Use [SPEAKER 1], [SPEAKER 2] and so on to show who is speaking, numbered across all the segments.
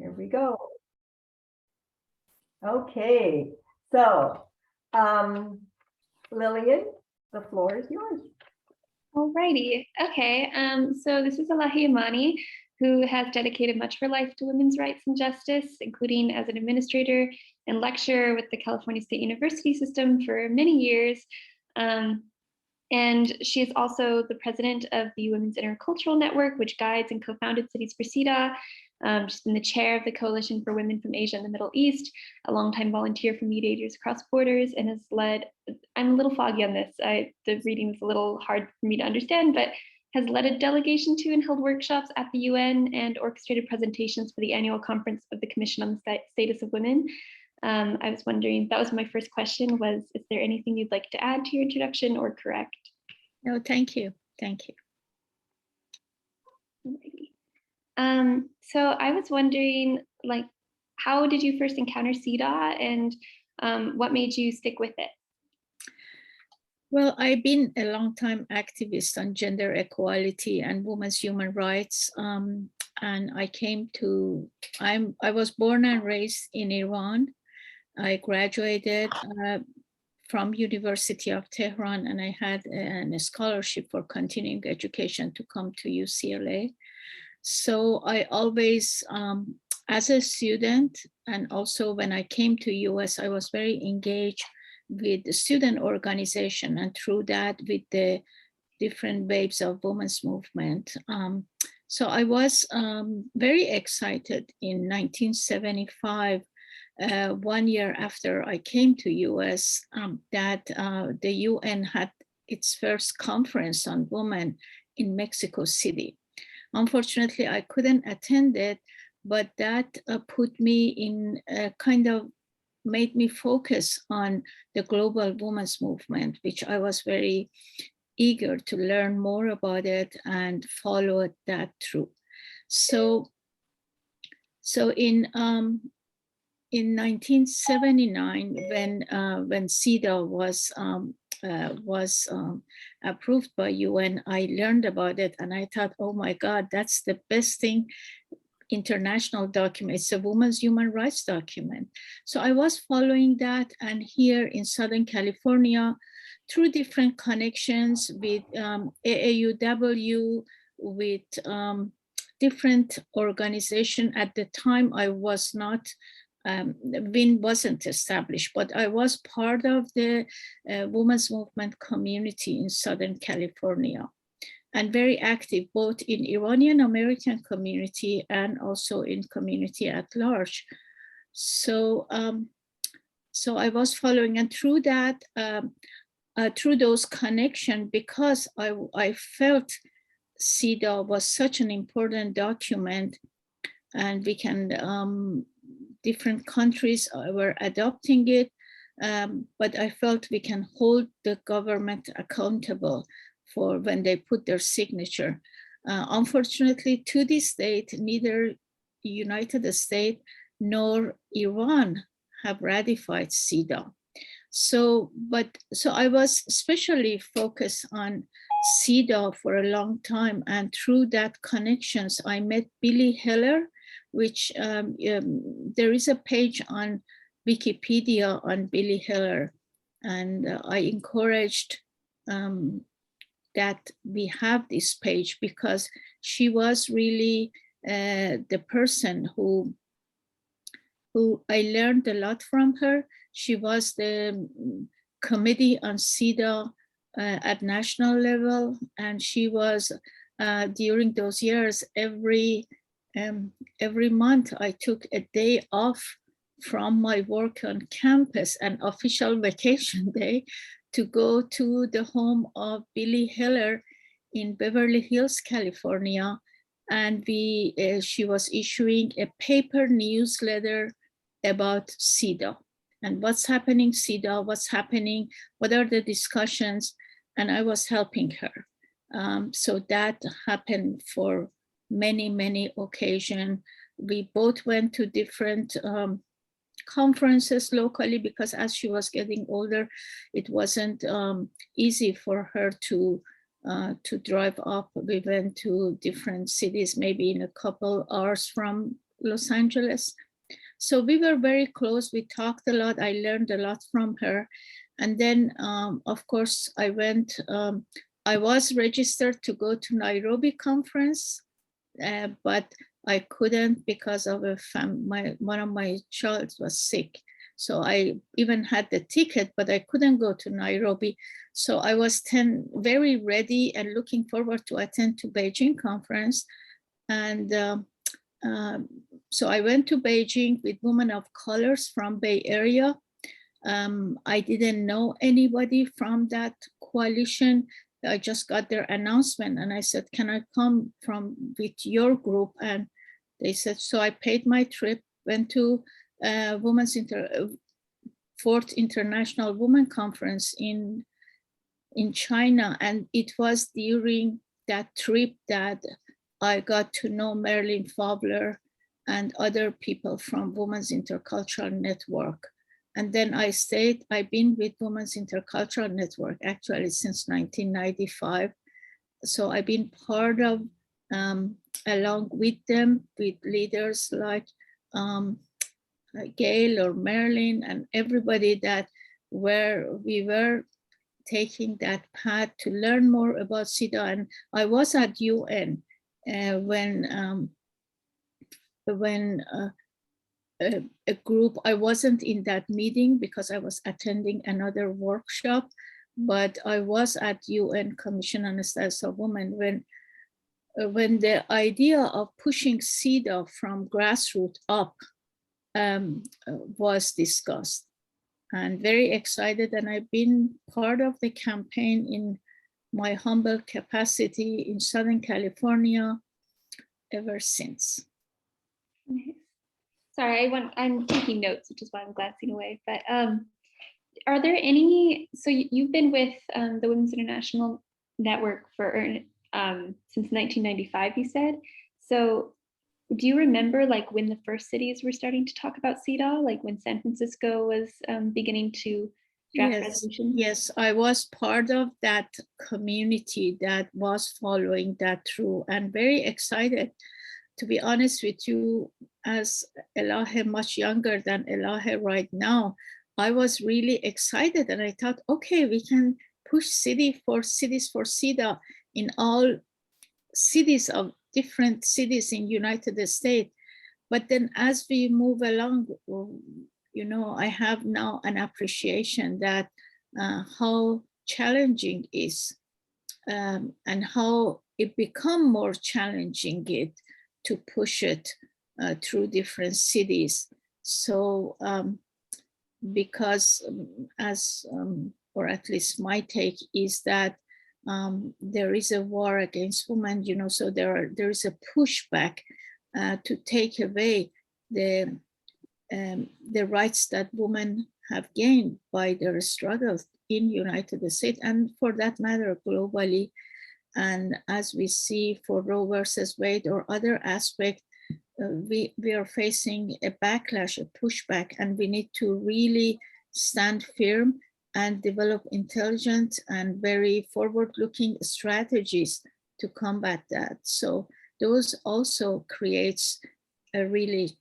[SPEAKER 1] Here we go. Okay, so Lillian, the floor is yours.
[SPEAKER 2] Alrighty, okay. So this is Elahe Amani, who has dedicated much of her life to women's rights and justice, including as an administrator and lecturer with the California State University system for many years. And she is also the president of the Women's Intercultural Network, which guides and co-founded Cities for CEDAW. She's been the chair of the Coalition for Women from Asia and the Middle East, a longtime volunteer for Mediators Across Borders, and has led, I'm a little foggy on this, the reading is a little hard for me to understand, but has led a delegation to and held workshops at the UN and orchestrated presentations for the annual conference of the Commission on the Status of Women. I was wondering, that was my first question, was, is there anything you'd like to add to your introduction or correct?
[SPEAKER 3] No, thank you. Thank you.
[SPEAKER 2] So I was wondering, like, how did you first encounter CEDAW and what made you stick with it?
[SPEAKER 3] Well, I've been a long-time activist on gender equality and women's human rights. And I was born and raised in Iran. I graduated from University of Tehran, and I had a scholarship for continuing education to come to UCLA. So I always, as a student, and also when I came to US, I was very engaged with the student organization, and through that with the different waves of women's movement. So I was very excited in 1975, 1 year after I came to US, that the UN had its first conference on women in Mexico City. Unfortunately, I couldn't attend it, but that put me in kind of made me focus on the global women's movement, which I was very eager to learn more about it and follow that through. So in 1979, when CEDAW was approved by UN, I learned about it and I thought, oh my God, that's the best thing. International document, it's a women's human rights document. So I was following that, and here in Southern California, through different connections with AAUW, with different organizations. At the time, I was not, WIN wasn't established, but I was part of the women's movement community in Southern California, and very active both in Iranian American community and also in community at large. So, so I was following, and through that, through those connections, because I felt CEDAW was such an important document, and we can, different countries were adopting it, but I felt we can hold the government accountable for when they put their signature. Unfortunately, to this date, neither the United States nor Iran have ratified CEDAW. So I was especially focused on CEDAW for a long time, and through that connections, I met Billy Heller, which there is a page on Wikipedia on Billy Heller, and I encouraged that we have this page because she was really the person who I learned a lot from her. She was the committee on CEDAW at national level, and she was during those years, every month I took a day off from my work on campus, an official vacation day, to go to the home of Billy Heller in Beverly Hills, California. And she was issuing a paper newsletter about CEDAW and what's happening CEDAW, what's happening, what are the discussions, and I was helping her. So that happened for many, many occasions. We both went to different conferences locally, because as she was getting older, it wasn't easy for her to drive up. We went to different cities, maybe in a couple hours from Los Angeles. So we were very close. We talked a lot. I learned a lot from her. And then, of course, I was registered to go to Nairobi conference, but I couldn't because of one of my child was sick. So I even had the ticket, but I couldn't go to Nairobi. So I was very ready and looking forward to attend to Beijing conference. And so I went to Beijing with women of colors from Bay Area. I didn't know anybody from that coalition. I just got their announcement and I said, can I come with your group? And they said, so I paid my trip, went to Fourth International Women Conference in China. And it was during that trip that I got to know Marilyn Fowler and other people from Women's Intercultural Network. And then I've been with Women's Intercultural Network actually since 1995. So I've been part of, along with them, with leaders like Gail or Marilyn and everybody that we were taking that path to learn more about CEDAW. And I was at UN when a group, I wasn't in that meeting because I was attending another workshop, but I was at UN Commission on the Status of Women when the idea of pushing CEDAW from grassroots up was discussed. And very excited, and I've been part of the campaign in my humble capacity in Southern California ever since.
[SPEAKER 2] Sorry, I'm taking notes, which is why I'm glancing away. But are there any? So you've been with the Women's International Network for since 1995, you said. So do you remember like when the first cities were starting to talk about CEDAW, like when San Francisco was beginning to draft resolutions?
[SPEAKER 3] Yes, I was part of that community that was following that through and very excited. To be honest with you, as Elahe, much younger than Elahe right now, I was really excited and I thought, okay, we can push cities for CEDAW in all cities of different cities in United States. But then as we move along, you know, I have now an appreciation that how challenging is and how it become more challenging to push it through different cities. So because or at least my take is that there is a war against women, you know, so there is a pushback to take away the rights that women have gained by their struggles in United States and for that matter globally. And as we see for Roe versus Wade or other aspects, we are facing a backlash, a pushback, and we need to really stand firm and develop intelligent and very forward-looking strategies to combat that. So those also creates a really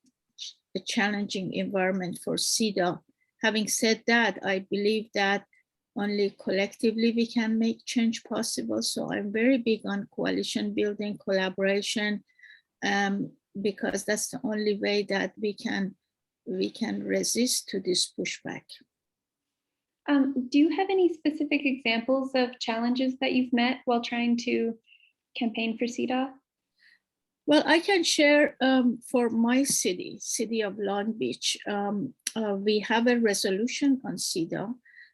[SPEAKER 3] challenging environment for CEDAW. Having said that, I believe that only collectively we can make change possible. So I'm very big on coalition building, collaboration, because that's the only way that we can resist to this pushback.
[SPEAKER 2] Do you have any specific examples of challenges that you've met while trying to campaign for CEDAW?
[SPEAKER 3] Well, I can share for my city of Long Beach, we have a resolution on CEDAW.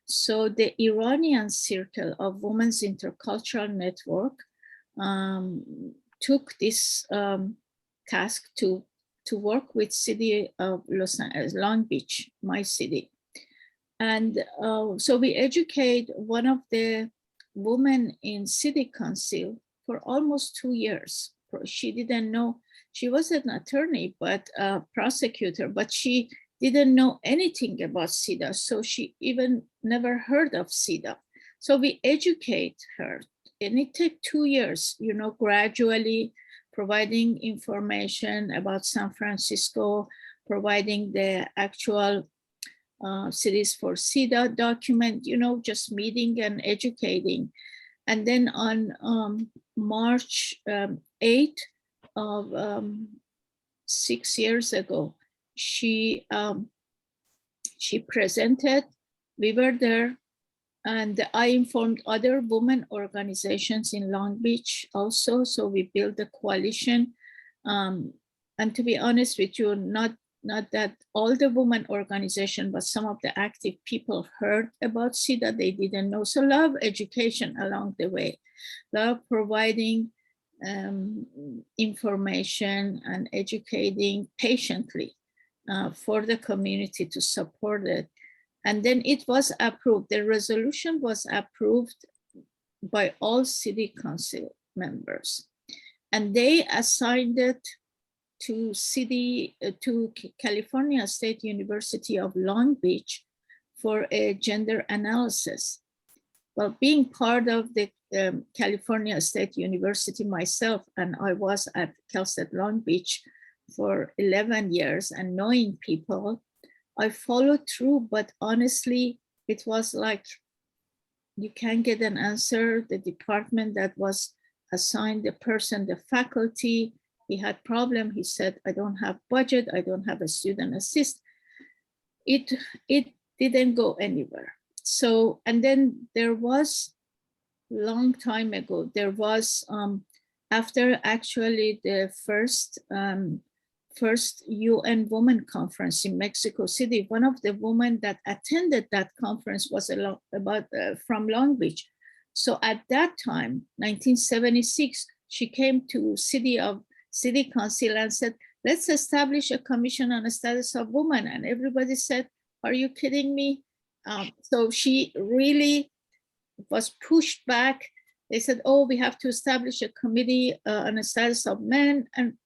[SPEAKER 3] So the Iranian Circle of Women's Intercultural Network took this task to work with city of Long Beach, my city. And so we educate one of the women in city council for almost 2 years. She didn't know, she was an attorney, but a prosecutor, but she didn't know anything about CEDAW. So she even never heard of CEDAW. So we educate her and it took 2 years, you know, gradually providing information about San Francisco, providing the actual Cities for CEDAW document, you know, just meeting and educating. And then on March 8th of 6 years ago, she presented, we were there, and I informed other women organizations in Long Beach also. So we built a coalition. And to be honest with you, not that all the women organization, but some of the active people heard about CEDAW, they didn't know. So a lot of education along the way, a lot of providing information and educating patiently for the community to support it. And then it was approved. The resolution was approved by all city council members. And they assigned it to California State University of Long Beach for a gender analysis. Well, being part of the California State University myself, and I was at Cal State Long Beach for 11 years and knowing people, I followed through, but honestly, it was like, you can't get an answer. The department that was assigned the person, the faculty, he had problem. He said, I don't have budget. I don't have a student assist. It didn't go anywhere. So, and then there was, long time ago, there was, after actually the first UN Women Conference in Mexico City, one of the women that attended that conference was from Long Beach. So at that time, 1976, she came to City Council and said, let's establish a commission on the status of women. And everybody said, are you kidding me? So she really was pushed back. They said, oh, we have to establish a committee on the status of men. And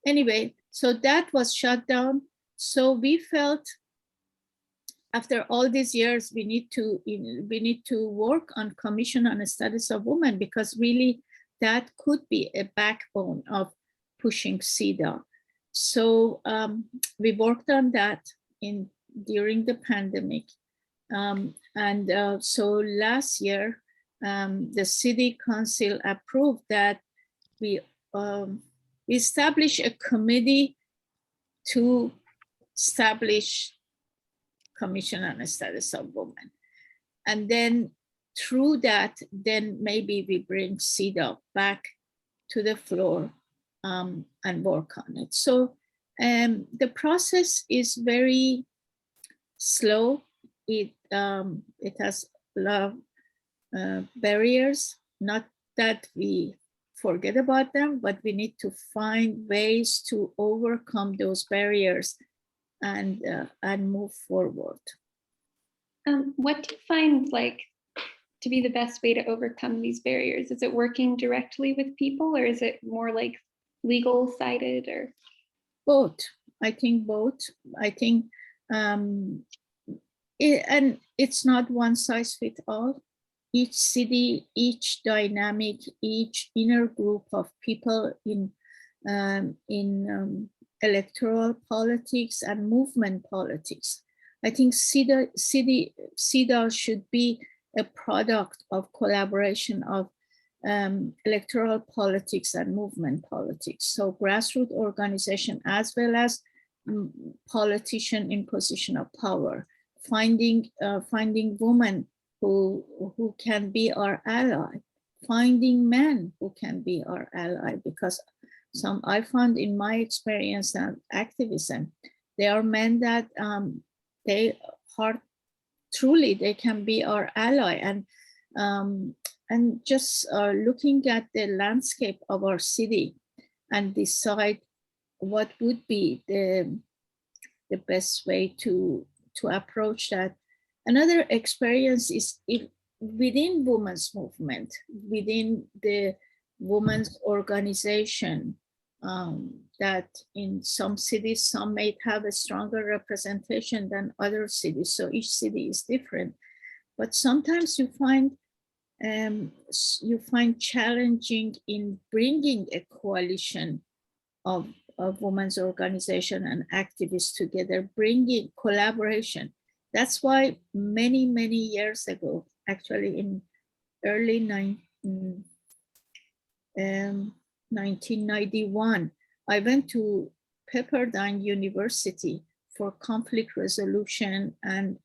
[SPEAKER 3] anyway, so that was shut down. So we felt after all these years, we need to work on commission on the status of women, because really that could be a backbone of pushing CEDAW. So we worked on that during the pandemic. So last year, the City Council approved that we establish a committee to establish Commission on the Status of Women. And then through that, then maybe we bring CEDAW back to the floor and work on it. So the process is very slow. It has a lot of barriers, not that we forget about them, but we need to find ways to overcome those barriers and move forward.
[SPEAKER 2] What do you find like to be the best way to overcome these barriers? Is it working directly with people, or is it more like legal sided, or?
[SPEAKER 3] Both. I think both. I think, and it's not one size fits all. Each city, each dynamic, each inner group of people in electoral politics and movement politics. I think CEDAW should be a product of collaboration of electoral politics and movement politics. So grassroots organization as well as politician in position of power, finding women who can be our ally, finding men who can be our ally, because I found in my experience and activism, there are men that they can be our ally, and just looking at the landscape of our city and decide what would be the best way to approach that. Another experience is within women's movement, within the women's organization, that in some cities, some may have a stronger representation than other cities. So each city is different. But sometimes you find challenging in bringing a coalition of women's organization and activists together, bringing collaboration. That's why many, many years ago, actually in early 1991, I went to Pepperdine University for conflict resolution, and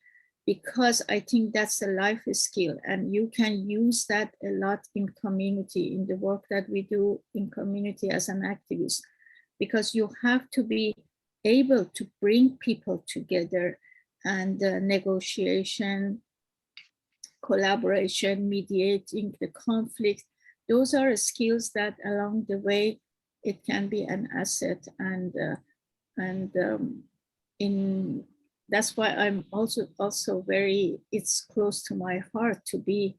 [SPEAKER 3] because I think that's a life skill and you can use that a lot in community, in the work that we do in community as an activist, because you have to be able to bring people together, and negotiation, collaboration, mediating the conflict. Those are skills that along the way, it can be an asset, and that's why I'm also very, it's close to my heart to be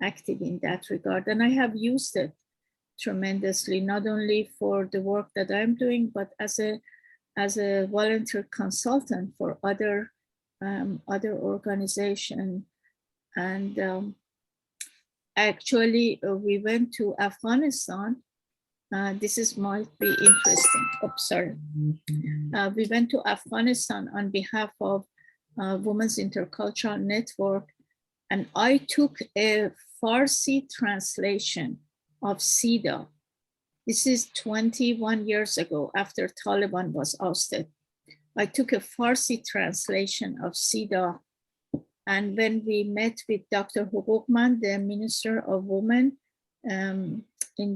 [SPEAKER 3] active in that regard. And I have used it tremendously, not only for the work that I'm doing, but as a volunteer consultant for other organizations. And actually, we went to Afghanistan. This might be interesting. Oh, sorry. We went to Afghanistan on behalf of Women's Intercultural Network, and I took a Farsi translation of CEDAW. This is 21 years ago, after Taliban was ousted. I took a Farsi translation of CEDAW, and when we met with Dr. Hukukman, the Minister of Women, in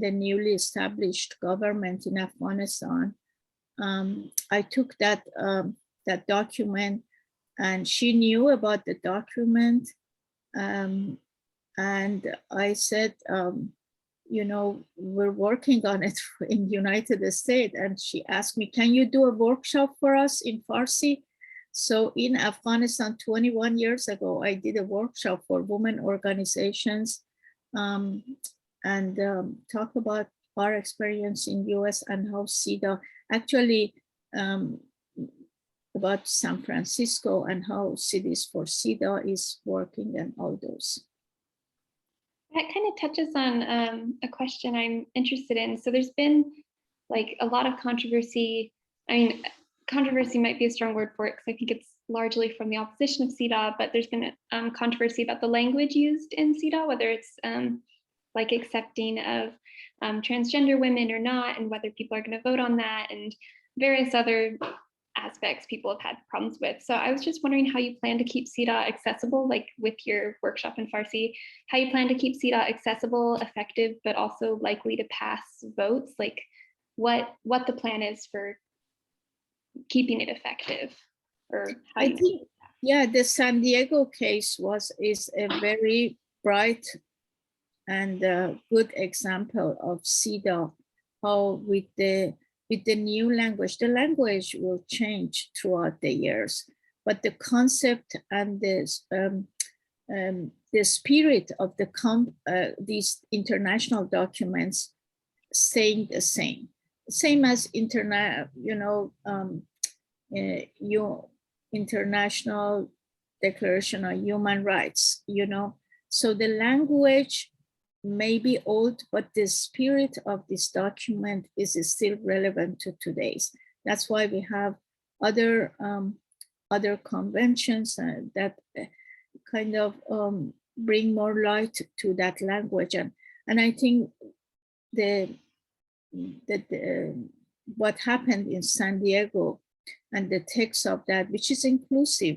[SPEAKER 3] the newly established government in Afghanistan, I took that document, and she knew about the document, and I said, you know, we're working on it in United States, and she asked me, can you do a workshop for us in Farsi? So in Afghanistan 21 years ago, I did a workshop for women organizations, and talk about our experience in US and how CEDAW actually about San Francisco and how Cities for CEDAW is working and all those.
[SPEAKER 2] That kind of touches on a question I'm interested in. So there's been like a lot of controversy. I mean, controversy might be a strong word for it, because I think it's largely from the opposition of CEDAW, but there's been controversy about the language used in CEDAW, whether it's like accepting of transgender women or not, and whether people are going to vote on that, and various other aspects people have had problems with. So I was just wondering how you plan to keep CEDAW accessible, like with your workshop in Farsi, how you plan to keep CEDAW accessible, effective, but also likely to pass votes, like what the plan is for keeping it effective, or how
[SPEAKER 3] I think, yeah, the San Diego case is a very bright and good example of CEDAW, how with the new language, the language will change throughout the years, but the concept and the spirit of these international documents staying the same as International Declaration on Human Rights, you know. So the language may be old, but the spirit of this document is still relevant to today's. That's why we have other conventions that kind of bring more light to that language, and I think what happened in San Diego and the text of that, which is inclusive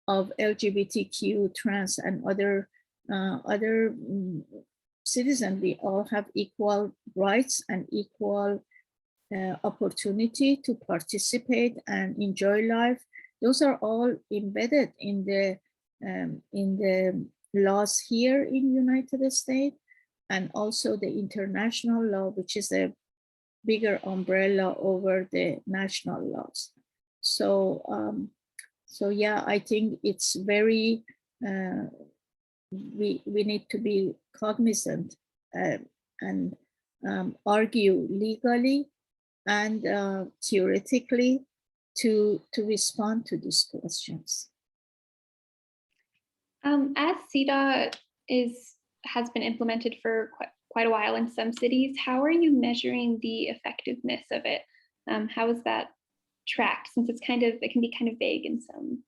[SPEAKER 3] of LGBTQ, trans, and other citizens, we all have equal rights and equal opportunity to participate and enjoy life. Those are all embedded in the laws here in United States, and also the international law, which is a bigger umbrella over the national laws. So, so yeah, I think it's very, we need to be cognizant and argue legally and theoretically to respond to these questions.
[SPEAKER 2] As CEDAW has been implemented for quite a while in some cities, how are you measuring the effectiveness of it? How is that tracked, since it can be kind of vague in some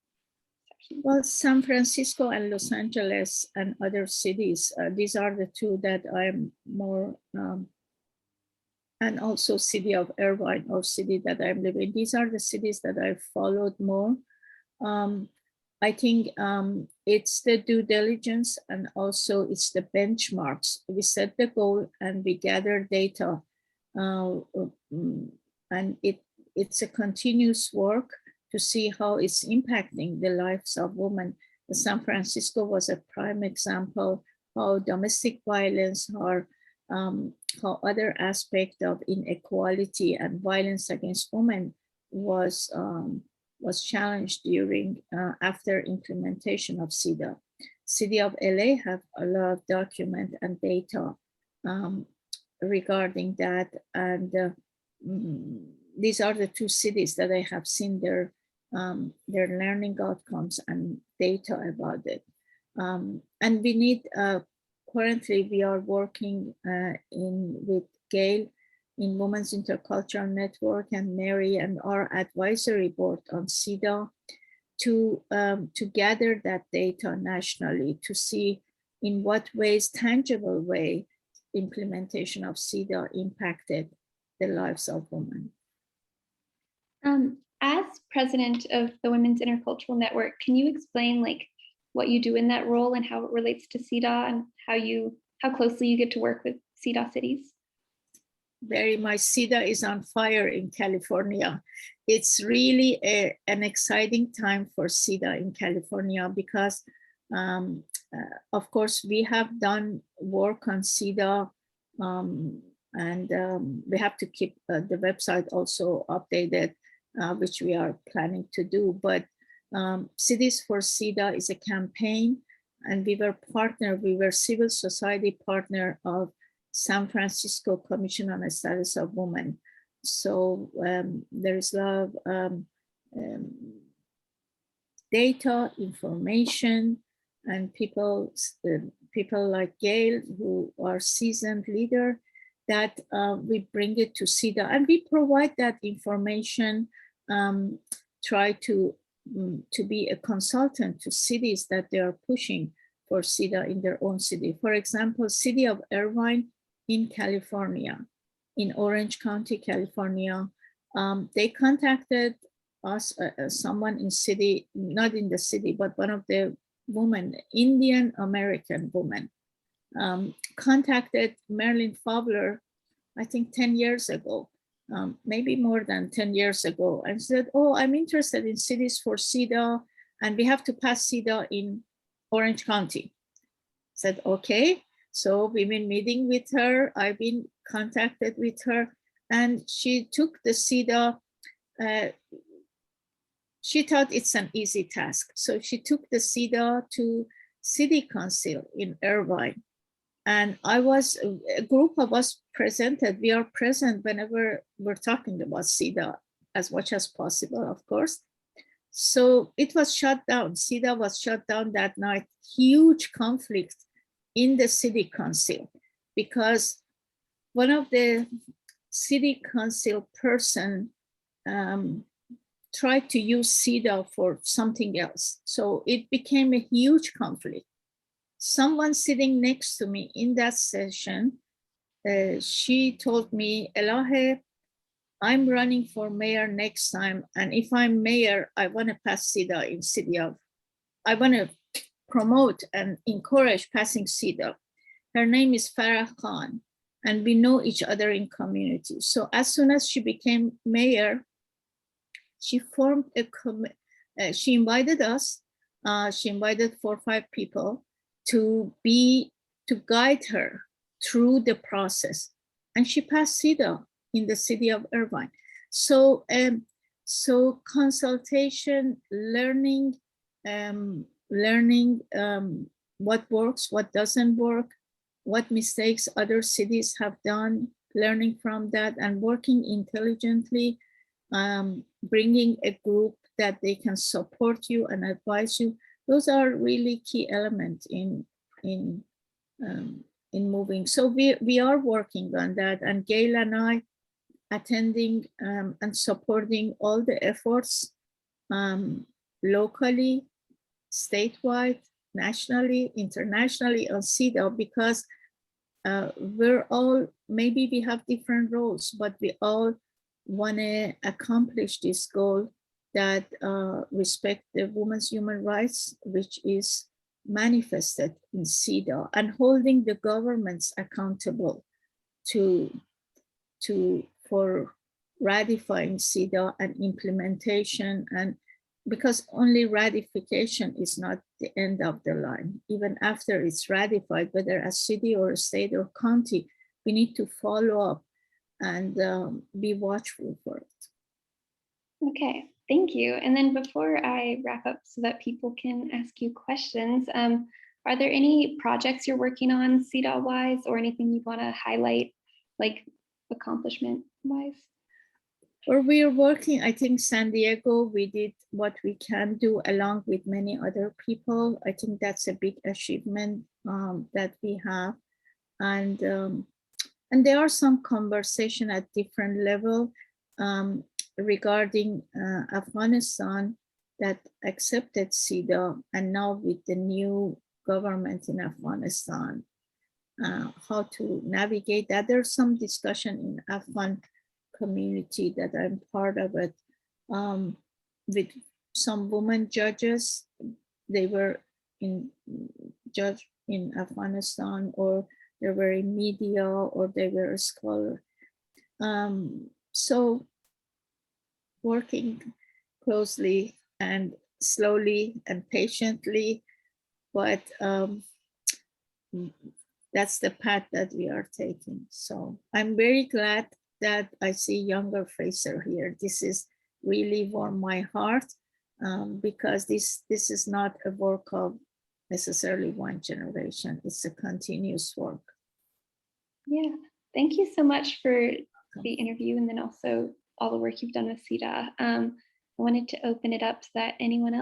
[SPEAKER 2] sections?
[SPEAKER 3] Well, San Francisco and Los Angeles and other cities, these are the two that I'm more, and also city of Irvine or city that I'm living. These are the cities that I've followed more. I think it's the due diligence and also it's the benchmarks. We set the goal and we gather data, and it's a continuous work to see how it's impacting the lives of women. San Francisco was a prime example how domestic violence or how other aspect of inequality and violence against women was challenged during after implementation of CEDAW. City of LA have a lot of document and data regarding that, and these are the two cities that I have seen their learning outcomes and data about it. And we need, currently we are working with Gail in Women's Intercultural Network and Mary and our advisory board on CEDAW to gather that data nationally to see in what ways, tangible way, implementation of CEDAW impacted the lives of women.
[SPEAKER 2] As president of the Women's Intercultural Network, can you explain what you do in that role and how it relates to CEDAW and how closely you get to work with CEDAW cities?
[SPEAKER 3] Very much. CEDAW is on fire in California. It's really an exciting time for CEDAW in California because, of course, we have done work on CEDAW, and we have to keep the website also updated, which we are planning to do. But Cities for CEDAW is a campaign, and we were civil society partner of San Francisco Commission on the Status of Women. So there is a lot of data, information, and people like Gail, who are seasoned leader, that we bring it to CEDAW, and we provide that information, try to be a consultant to cities that they are pushing for CEDAW in their own city. For example, city of Irvine in California, in Orange County, California, they contacted us, someone in city, not in the city, but one of the women, Indian American woman, contacted Marilyn Fowler, I think 10 years ago, maybe more than 10 years ago, and said, oh, I'm interested in cities for CEDAW, and we have to pass CEDAW in Orange County. Said, okay. So we've been meeting with her. I've been contacted with her, and she took the CEDAW. She thought it's an easy task. So she took the CEDAW to City Council in Irvine. And a group of us presented. We are present whenever we're talking about CEDAW as much as possible, of course. So it was shut down. CEDAW was shut down that night. Huge conflict in the city council because one of the city council person tried to use CEDAW for something else. So it became a huge conflict. Someone sitting next to me in that session, she told me, Elahe, I'm running for mayor next time. And if I'm mayor, I want to pass CEDAW in city of, I want to promote and encourage passing CEDAW. Her name is Farah Khan, and we know each other in community. So as soon as she became mayor, she formed she invited us, she invited 4 or 5 people to guide her through the process. And she passed CEDAW in the city of Irvine. So, so consultation, learning what works, what doesn't work, what mistakes other cities have done, learning from that and working intelligently, bringing a group that they can support you and advise you. Those are really key elements in moving. So we are working on that, and Gail and I attending and supporting all the efforts locally, statewide, nationally, internationally on CEDAW, because we're all, maybe we have different roles, but we all want to accomplish this goal that respect the women's human rights, which is manifested in CEDAW, and holding the governments accountable for ratifying CEDAW and implementation. And because only ratification is not the end of the line. Even after it's ratified, whether a city or a state or county, we need to follow up and be watchful for it.
[SPEAKER 2] Okay, thank you. And then before I wrap up so that people can ask you questions, are there any projects you're working on CEDAW-wise, or anything you want to highlight, like accomplishment-wise?
[SPEAKER 3] Or we are working, I think San Diego, we did what we can do along with many other people. I think that's a big achievement that we have. And there are some conversation at different level regarding Afghanistan that accepted CEDAW, and now with the new government in Afghanistan, how to navigate that. There's some discussion in Afghan community that I'm part of it, with some women judges. They were judge in Afghanistan, or they were in media, or they were a scholar. So working closely and slowly and patiently, but that's the path that we are taking. So I'm very glad that I see younger faces here. This is really warm my heart, because this is not a work of necessarily one generation. It's a continuous work.
[SPEAKER 2] Yeah, thank you so much for the interview, and then also all the work you've done with CEDAW. I wanted to open it up so that anyone else